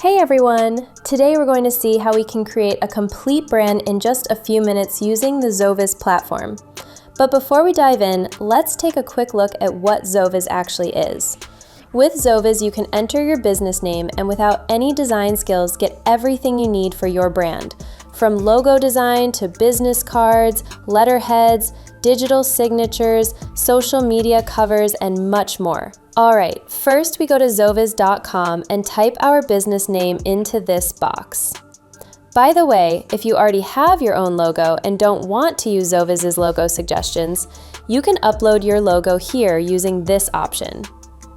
Hey everyone! Today we're going to see how we can create a complete brand in just a few minutes using the Zoviz platform. But before we dive in, let's take a quick look at what Zoviz actually is. With Zoviz, you can enter your business name and without any design skills get everything you need for your brand. From logo design to business cards, letterheads, digital signatures, social media covers, and much more. Alright, first we go to zoviz.com and type our business name into this box. By the way, if you already have your own logo and don't want to use Zoviz's logo suggestions, you can upload your logo here using this option.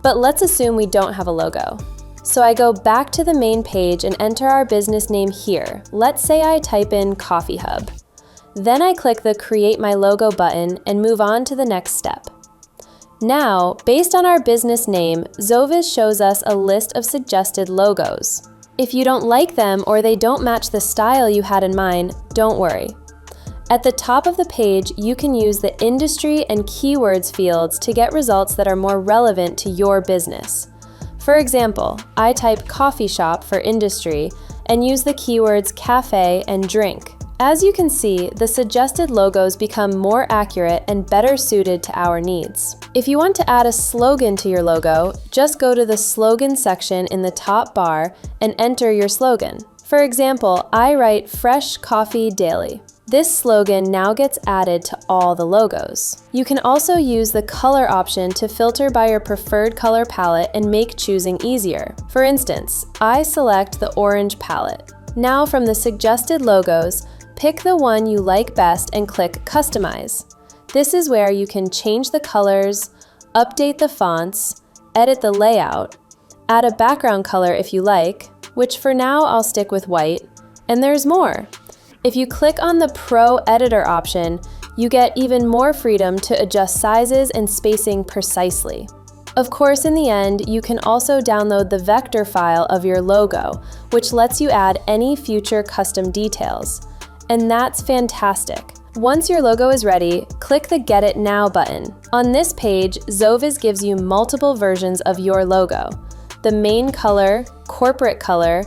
But let's assume we don't have a logo. So I go back to the main page and enter our business name here. Let's say I type in Coffee Hub. Then I click the Create My Logo button and move on to the next step. Now, based on our business name, Zoviz shows us a list of suggested logos. If you don't like them or they don't match the style you had in mind, don't worry. At the top of the page, you can use the industry and keywords fields to get results that are more relevant to your business. For example, I type coffee shop for industry and use the keywords cafe and drink. As you can see, the suggested logos become more accurate and better suited to our needs. If you want to add a slogan to your logo, just go to the slogan section in the top bar and enter your slogan. For example, I write Fresh Coffee Daily. This slogan now gets added to all the logos. You can also use the color option to filter by your preferred color palette and make choosing easier. For instance, I select the orange palette. Now from the suggested logos, pick the one you like best and click Customize. This is where you can change the colors, update the fonts, edit the layout, add a background color if you like, which for now I'll stick with white, and there's more. If you click on the Pro Editor option, you get even more freedom to adjust sizes and spacing precisely. Of course, in the end, you can also download the vector file of your logo, which lets you add any future custom details. And that's fantastic. Once your logo is ready, click the Get It Now button. On this page, Zoviz gives you multiple versions of your logo. The main color, corporate color,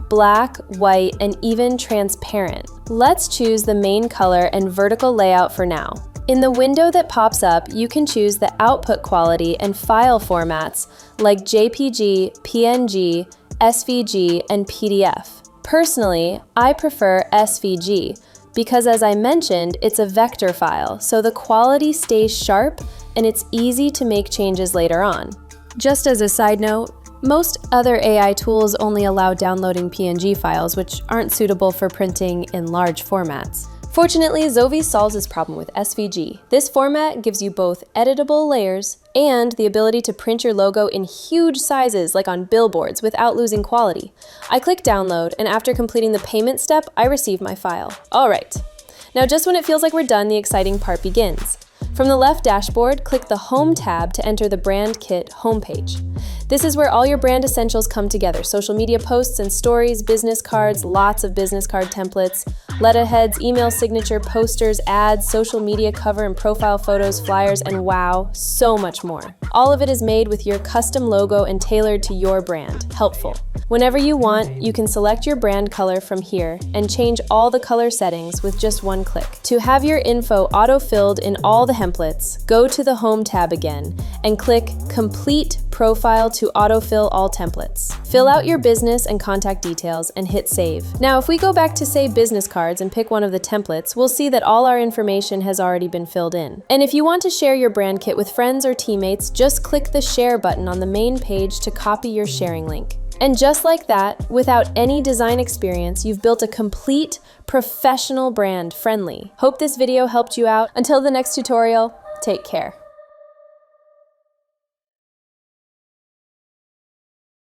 black, white, and even transparent. Let's choose the main color and vertical layout for now. In the window that pops up, you can choose the output quality and file formats like JPG, PNG, SVG, and PDF. Personally, I prefer SVG because, as I mentioned, it's a vector file, so the quality stays sharp and it's easy to make changes later on. Just as a side note, most other AI tools only allow downloading PNG files, which aren't suitable for printing in large formats. Fortunately, Zoviz solves this problem with SVG. This format gives you both editable layers and the ability to print your logo in huge sizes like on billboards without losing quality. I click download, and after completing the payment step, I receive my file. All right. Now just when it feels like we're done, the exciting part begins. From the left dashboard, click the Home tab to enter the Brand Kit homepage. This is where all your brand essentials come together: social media posts and stories, business cards, lots of business card templates, letterheads, email signature, posters, ads, social media cover and profile photos, flyers, and wow, so much more. All of it is made with your custom logo and tailored to your brand. Helpful. Whenever you want, you can select your brand color from here and change all the color settings with just one click. To have your info auto-filled in all the templates, go to the Home tab again and click Complete Profile to autofill all templates. Fill out your business and contact details and hit Save. Now, if we go back to, say, business cards and pick one of the templates, we'll see that all our information has already been filled in. And if you want to share your brand kit with friends or teammates, just click the Share button on the main page to copy your sharing link. And just like that, without any design experience, you've built a complete, professional brand friendly. Hope this video helped you out. Until the next tutorial, take care.